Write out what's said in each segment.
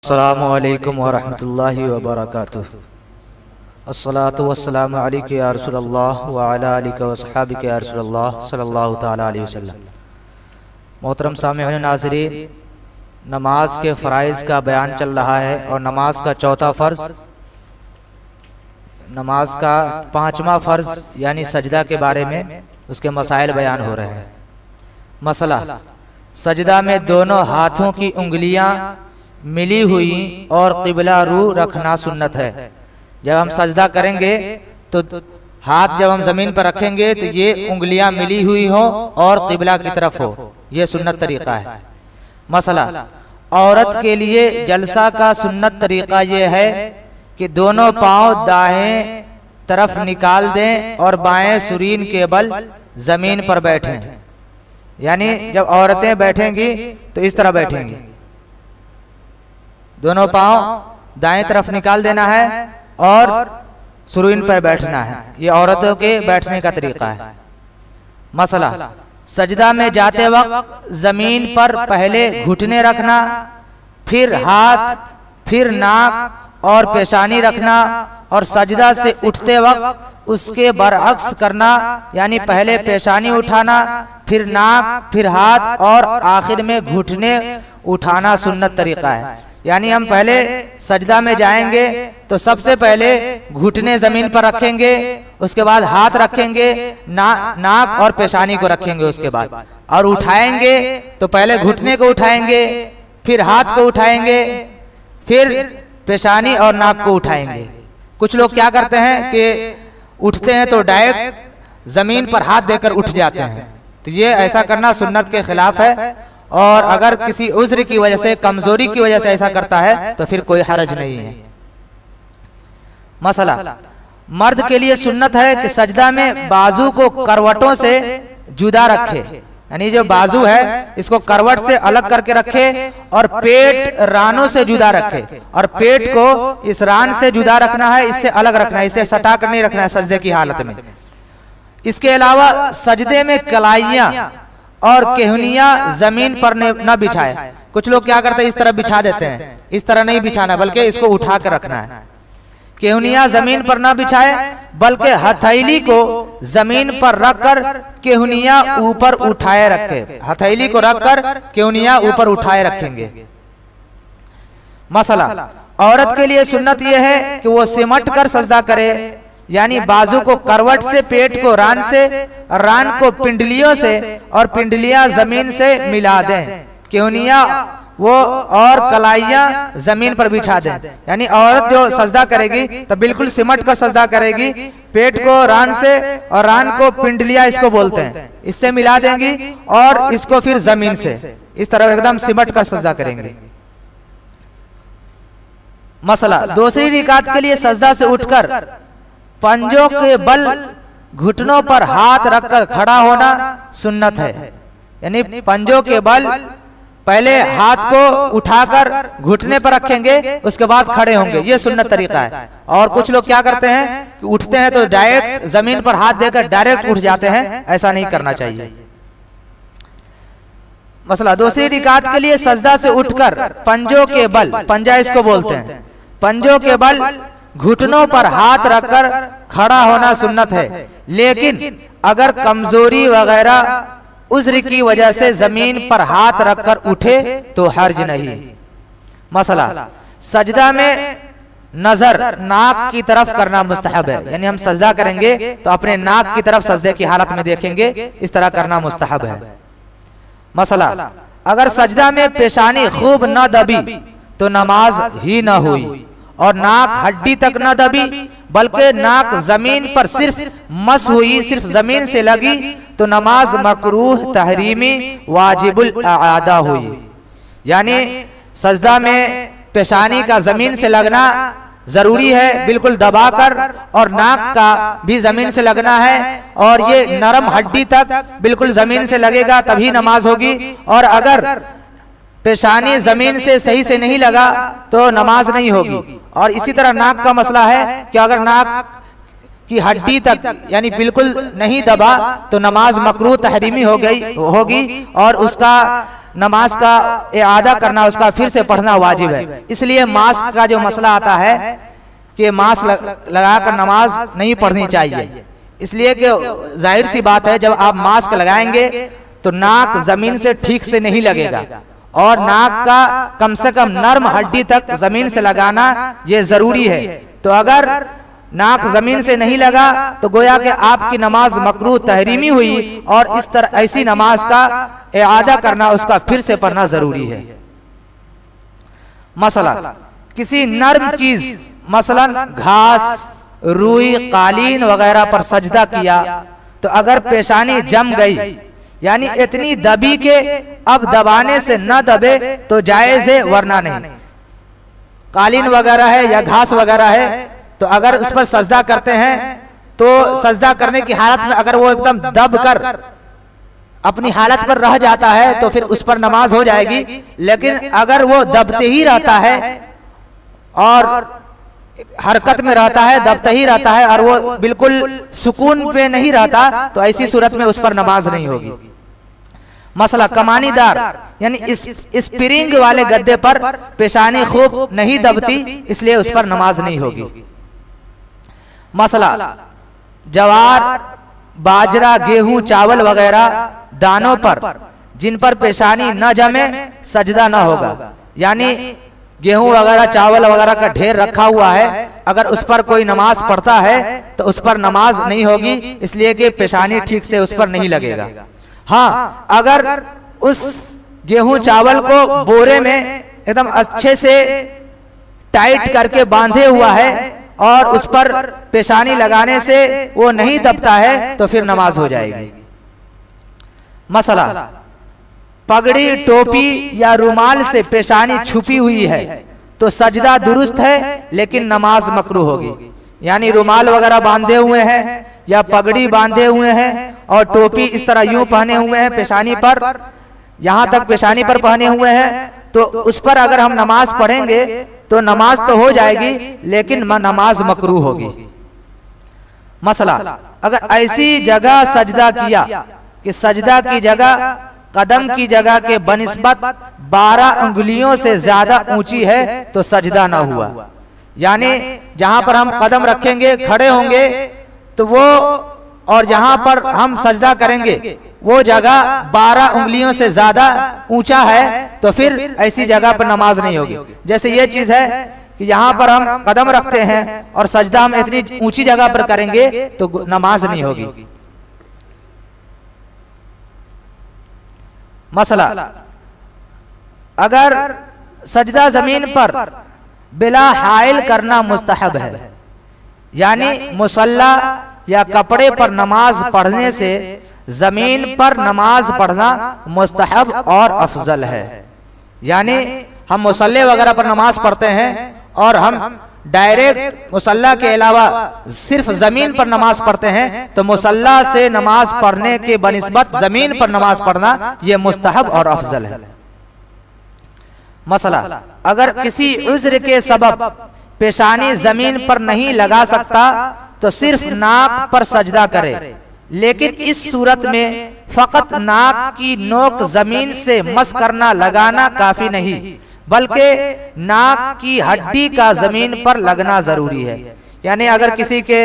अस्सलामु अलैकुम वरहमतुल्लाहि वबरकातुहू। अस्सलातु वस्सलामु अलैका या रसूलल्लाह व अला आलिका व अस्हाबिका या रसूलल्लाह सल्लल्लाहु तआला अलैहि वसल्लम। मोहतरम सामिईन नाज़रीन, नमाज के फ़राइज़ का बयान चल रहा है और नमाज का चौथा फ़र्ज़, नमाज का पाँचवा फ़र्ज़ यानी सजदा के बारे में उसके मसाइल बयान हो रहे हैं। मसला, सजदा में दोनों हाथों की उंगलियां मिली हुई और क़िबला रू रखना सुन्नत है। जब हम सजदा करेंगे तो हाथ जब हम ज़मीन पर रखेंगे तो ये उंगलियां मिली हुई हो और क़िबला की तरफ हो, ये सुन्नत तरीक़ा है। मसला, औरत के लिए जलसा का सुन्नत तरीक़ा ये है कि दोनों पाँव दाएं तरफ निकाल दें और बाएं सुरीन के बल ज़मीन पर बैठें। यानी जब औरतें बैठेंगी तो इस तरह बैठेंगी, दोनों पाँव दाएं तरफ निकाल देना है और सुरीन पर बैठना है। ये औरतों के बैठने का तरीका है। मसला, सजदा में जाते वक्त जमीन पर पहले घुटने रखना, फिर हाथ, फिर नाक और पेशानी रखना और सजदा से उठते वक्त उसके बरअक्स करना, यानी पहले पेशानी उठाना, फिर नाक, फिर हाथ और आखिर में घुटने उठाना सुन्नत तरीका है। यानी हम पहले सजदा में जाएंगे तो सबसे पहले घुटने जमीन पर रखेंगे, उसके बाद हाथ रखेंगे, नाक और पेशानी को रखेंगे उसके बाद, और उठाएंगे तो पहले घुटने को उठाएंगे, फिर हाथ को उठाएंगे, फिर पेशानी और नाक को उठाएंगे। कुछ लोग क्या करते हैं कि उठते हैं तो डायरेक्ट जमीन पर हाथ देकर उठ जाते हैं, तो ये ऐसा करना सुन्नत के खिलाफ है। और अगर किसी उज़्र की वजह से, कमजोरी की वजह से ऐसा करता है तो फिर कोई हरज नहीं है। मसला, मर्द के लिए सुन्नत है कि सजदा में बाजू को करवटों से जुदा रखे, यानी जो बाजू है इसको करवट से अलग करके रखे और पेट रानों से जुदा रखे, और पेट को इस रान से जुदा रखना है, इससे अलग रखना है, इससे सटा कर नहीं रखना है सजदे की हालत में। इसके अलावा सजदे में कलाइयां और केहनियां जमीन पर न बिछाए। कुछ लोग क्या करते हैं, इस तरह बिछा देते हैं, इस तरह नहीं बिछाना बल्कि इसको उठा कर रखना है। केहनियां जमीन पर न बिछाए बल्कि हथेली को जमीन पर रखकर केहनियां ऊपर उठाए रखे, हथेली को रखकर केहनियां ऊपर उठाए रखेंगे। मसला, औरत के लिए सुन्नत यह है कि वो सिमट कर सजदा करे, यानी बाजू को करवट से, पेट को रान से, रान को पिंडलियों से और पिंडलियां जमीन से मिला दें, केहनियां वो और कलाइयां जमीन पर बिछा दें। यानी औरत जो सजदा करेगी तो बिल्कुल सिमट कर सजदा करेगी, पेट को रान से और रान को पिंडलियां इसको बोलते हैं, इससे मिला देंगी और इसको फिर जमीन से इस तरह एकदम सिमट कर सजदा करेंगे। मसला, दूसरी रिकात के लिए सजदा से उठकर पंजों के बल घुटनों पर हाथ रखकर खड़ा होना सुन्नत है। यानी पंजों के बल पहले हाथ को उठाकर घुटने पर रखेंगे, उसके बाद खड़े होंगे, ये सुन्नत तरीका है। और कुछ लोग क्या करते हैं कि उठते हैं तो डायरेक्ट जमीन पर हाथ देकर डायरेक्ट उठ जाते हैं, ऐसा नहीं करना चाहिए। मसला, दूसरी रिकात के लिए सजदा से उठकर पंजों के बल, पंजा इसको बोलते हैं, पंजों के बल घुटनों पर हाथ रखकर खड़ा होना सुन्नत है। लेकिन अगर कमजोरी वगैरह उज़्र की वजह से जमीन पर हाथ रखकर उठे तो हर्ज नहीं। मसला, सजदा में नजर नाक की तरफ करना मुस्तहब है, यानी हम सजदा करेंगे तो अपने नाक की तरफ सजदे की हालत में देखेंगे, इस तरह करना मुस्तहब है। मसला, अगर सजदा में पेशानी खूब न दबी तो नमाज ही न हुई, और नाक हड्डी तक न दबी बल्कि नाक जमीन पर सिर्फ मस हुई, सिर्फ जमीन से लगी तो नमाज मकरूह तहरीमी वाजिबुल आदा हुई। यानी सजदा में पेशानी का जमीन से लगना जरूरी है, बिल्कुल दबाकर, और नाक का भी जमीन से लगना है, और ये नरम हड्डी तक बिल्कुल जमीन से लगेगा तभी नमाज होगी। और अगर पेशानी जमीन से सही से नहीं लगा तो नमाज नहीं होगी। और इसी तरह नाक का मसला है कि अगर नाक की हड्डी तक यानी बिल्कुल नहीं दबा तो नमाज मकरूह तहरीमी होगी और उसका नमाज का इआदा करना, उसका फिर से पढ़ना वाजिब है। इसलिए मास्क का जो मसला आता है कि मास्क लगाकर नमाज नहीं पढ़नी चाहिए, इसलिए कि जाहिर सी बात है, जब आप मास्क लगाएंगे तो नाक जमीन से ठीक से नहीं लगेगा, और नाक का कम से कम नर्म हड्डी तक जमीन से लगाना ये जरूरी है। तो अगर नाक जमीन से नहीं लगा तो गोया कि आपकी नमाज मकरूह तहरीमी हुई, और इस तरह ऐसी नमाज का इआदा करना, उसका फिर से पढ़ना जरूरी है। मसला, किसी नर्म चीज मसलन घास, रुई, कालीन वगैरह पर सजदा किया तो अगर पेशानी जम गई, यानी इतनी दबी के अब दबाने से न दबे तो जायज है, वरना नहीं। कालीन वगैरह है या घास वगैरह है, तो अगर उस पर सजदा करते हैं तो सजदा करने की हालत में अगर वो एकदम दब कर अपनी हालत पर रह जाता है तो फिर उस पर नमाज हो जाएगी। लेकिन अगर वो दबते ही रहता है और हरकत में रहता है, दबता ही रहता है, और वो बिल्कुल सुकून पे नहीं रहता, तो ऐसी सूरत में उस पर नमाज नहीं होगी। मसला, कमानीदार यानी स्प्रिंग वाले गद्दे पर पेशानी खूब नहीं दबती, इसलिए उस पर नमाज नहीं होगी। मसला, जवार, बाजरा, गेहूं, चावल वगैरह दानों पर जिन पर पेशानी न जमे सजदा न होगा, यानी गेहूं वगैरह, चावल वगैरह का ढेर रखा हुआ है, अगर उस पर कोई नमाज पढ़ता है तो उस पर नमाज नहीं होगी, इसलिए कि पेशानी ठीक से उस पर नहीं लगेगा। हाँ, अगर उस गेहूं चावल को बोरे में एकदम अच्छे से टाइट करके बांधे हुआ है और उस पर पेशानी लगाने से वो नहीं दबता है तो फिर नमाज हो जाएगी। मसला, पगड़ी, टोपी या रुमाल से पेशानी छुपी हुई है तो सजदा दुरुस्त है, लेकिन नमाज मकरूह होगी। यानी रुमाल वगैरह बांधे हुए हैं या पगड़ी बांधे हुए हैं और टोपी इस तरह यूं पहने हुए हैं पेशानी पर, यहां तक पेशानी पर पहने हुए हैं, तो उस पर अगर हम नमाज पढ़ेंगे तो नमाज तो हो जाएगी, लेकिन नमाज मकरूह होगी। मसला, अगर ऐसी जगह सजदा किया कि सजदा की जगह कदम की जगह के बनिस्बत 12 उंगलियों से ज्यादा ऊंची है तो सजदा ना हुआ। यानी जहां पर हम कदम रखेंगे, खड़े होंगे, तो वो और जहां पर हम सजदा करेंगे वो जगह 12 उंगलियों से ज्यादा ऊंचा है तो फिर ऐसी जगह पर नमाज नहीं होगी। जैसे ये चीज है कि यहाँ पर हम कदम रखते हैं और सजदा हम इतनी ऊंची जगह पर करेंगे तो नमाज नहीं होगी। मसला, अगर सजदा जमीन पर बिला हाइल करना मुस्तहब है, यानी मुसल्ला या कपड़े पर नमाज पढ़ने से जमीन पर नमाज पढ़ना मुस्तहब और अफजल है। यानी हम मुसल्ले वगैरह पर नमाज पढ़ते हैं और हम डायरेक्ट मुसल्ला के अलावा सिर्फ जमीन पर नमाज पढ़ते हैं, तो मुसल्ला से नमाज पढ़ने के बनिस्बत जमीन पर नमाज पढ़ना यह मुस्तहब और अफजल है। मसला, अगर किसी उज्र के सबब पेशानी जमीन पर नहीं लगा सकता तो सिर्फ नाक पर सजदा करे, लेकिन इस सूरत में फकत नाक की नोक जमीन से मस करना लगाना काफी नहीं, बल्कि नाक की हड्डी का जमीन पर लगना जरूरी है। यानी अगर किसी के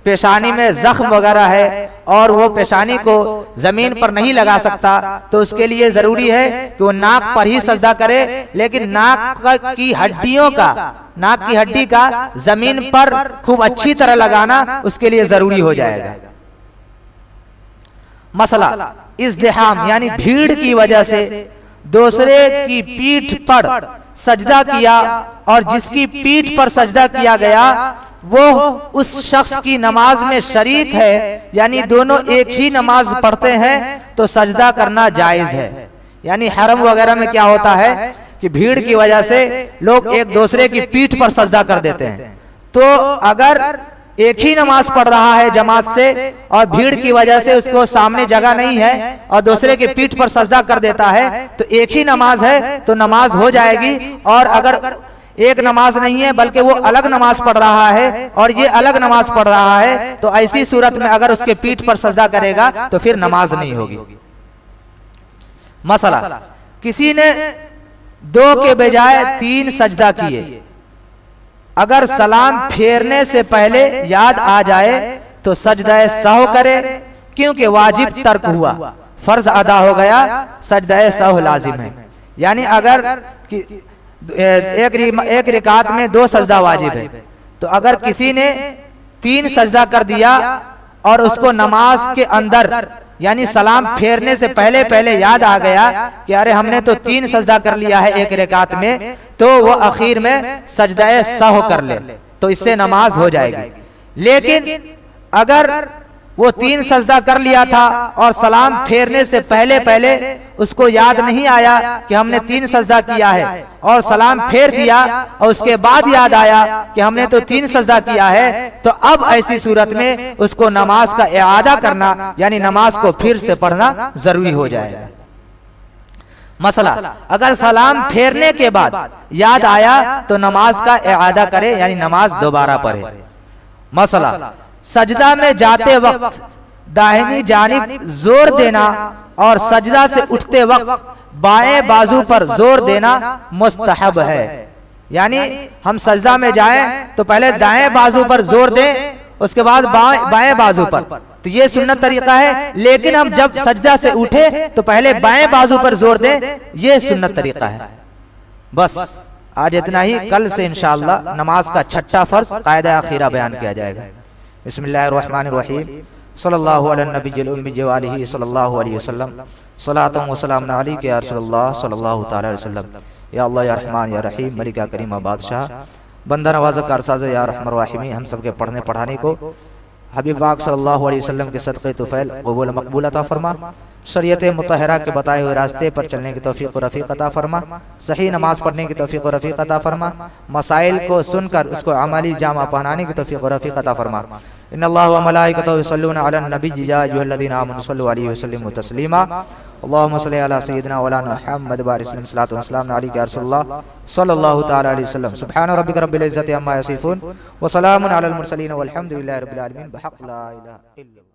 पेशानी में जख्म वगैरह है और वो पेशानी को जमीन पर नहीं लगा सकता तो उसके लिए जरूरी है कि वो नाक पर ही सजदा करे, लेकिन नाक की हड्डियों का, नाक की हड्डी का जमीन पर खूब अच्छी तरह लगाना उसके लिए जरूरी हो जाएगा। मसला, इज़्दिहाम यानी भीड़ की वजह से दूसरे की पीठ पर सजदा किया और जिसकी पीठ पर सजदा किया गया वो उस शख्स की नमाज में शरीक है, यानी दोनों एक ही नमाज पढ़ते हैं तो सजदा करना जायज है। यानी हरम वगैरह में क्या होता है कि भीड़ की वजह से लोग एक दूसरे की पीठ पर सजदा कर देते हैं, तो अगर एक ही नमाज पढ़ रहा है जमात से और भीड़ की वजह से उसको सामने जगह नहीं है और दूसरे की पीठ पर सजदा कर देता है तो एक ही नमाज है तो नमाज हो जाएगी। और अगर एक नमाज नहीं है बल्कि वो अलग नमाज पढ़ रहा है और ये अलग नमाज पढ़ रहा है तो ऐसी सूरत में अगर उसके पीठ पर सजदा करेगा तो फिर नमाज नहीं होगी। मसला, किसी ने 2 के बजाय 3 सजदा किए, अगर सलाम फेरने से पहले याद आ जाए तो सजदा सहव करे, क्योंकि वाजिब तर्क हुआ, फर्ज अदा हो गया, सजदा सहव लाजिम है। यानी अगर एक रिकात में 2 सजदा वाजिब है, तो अगर किसी ने 3 सजदा कर दिया और उसको नमाज के अंदर यानी सलाम फेरने से पहले पहले याद आ गया कि अरे हमने तो 3 सजदा कर लिया है एक रिकात में, तो वो आखिर में सजदा सहव कर ले तो इससे नमाज हो जाएगी। लेकिन अगर वो 3 सजदा कर लिया था और सलाम फेरने से पहले पहले उसको याद नहीं आया कि हमने 3 सजदा किया है और सलाम फेर दिया और उसके बाद याद आया कि हमने तो 3 सजदा किया है, तो अब ऐसी सूरत में उसको नमाज का इआदा करना यानी नमाज को फिर से पढ़ना जरूरी हो जाएगा। मसला, अगर सलाम फेरने के बाद याद आया तो नमाज का इआदा करे यानी नमाज दोबारा पढ़े। मसला, सजदा में जाते वक्त दाहिनी जानिब जोर देना और सजदा से उठते वक्त बाएं बाजू पर जोर देना मुस्तहब है। यानी हम सजदा में जाएं तो पहले दाएं बाजू पर जोर दें, उसके बाद बाएं बाजू पर, तो ये सुन्नत तरीका है। लेकिन हम जब सजदा से उठे तो पहले बाएं बाजू पर जोर दें, ये सुन्नत तरीका है। बस आज इतना ही, कल से इंशाअल्लाह नमाज का छठा फर्ज कायदा आखिरा बयान किया जाएगा। बिस्मिल्लाहिर्रहमानिर्रहीम, सल्लल्लाहु अला नबिय्यिल उम्मी व आलिहि सल्लल्लाहु अलैहि वसल्लम, सलातun व सलाmun अलैका या रसूलल्लाह सल्लल्लाहु तआला अलैहि वसल्लम। या अल्लाह या रहमान या रहीम, मलिका करीमा बादशाह, बंदा नवाज़ कारसाज़ या रहमान रहीम, हम सब के पढ़ने पढ़ाने को हबीब पाक सल्लल्लाहु अलैहि वसल्लम के सदक़े तुफ़ैल क़बूल मक़बूल अता फरमा, शरीयत मुतहरा के बताए हुए रास्ते पर चलने की तौफीक और रफ़ीक अता फरमा, सही नमाज पढ़ने की तौफीक और रफ़ीक अता फरमा, मसाइल को सुनकर उसको अमली जामा पहनाने की तौफीक और रफ़ीक अता फरमा। इन्नल्लाह व मलाइकतहु युसल्लूना अलन नबी या अय्युहल्लज़ीना आमनु सल्लु अलैहि व सल्लिमू तस्लीमा। अल्लाहुम्मा सल्लि अला सय्यिदिना व अला मुहम्मद व बारिक सल्लल्लाहु अलैहि या रसूलल्लाह सल्लल्लाहु तआला अलैहि वसल्लम। सुब्हान रब्बिका रब्बिल इज़्ज़ति अम्मा यसिफून व सलामुन अलल मुरसलीन वल्हम्दुलिल्लाहि रब्बिल आलमीन। बिहक़्क़ि ला इलाहा इल्लल्लाह।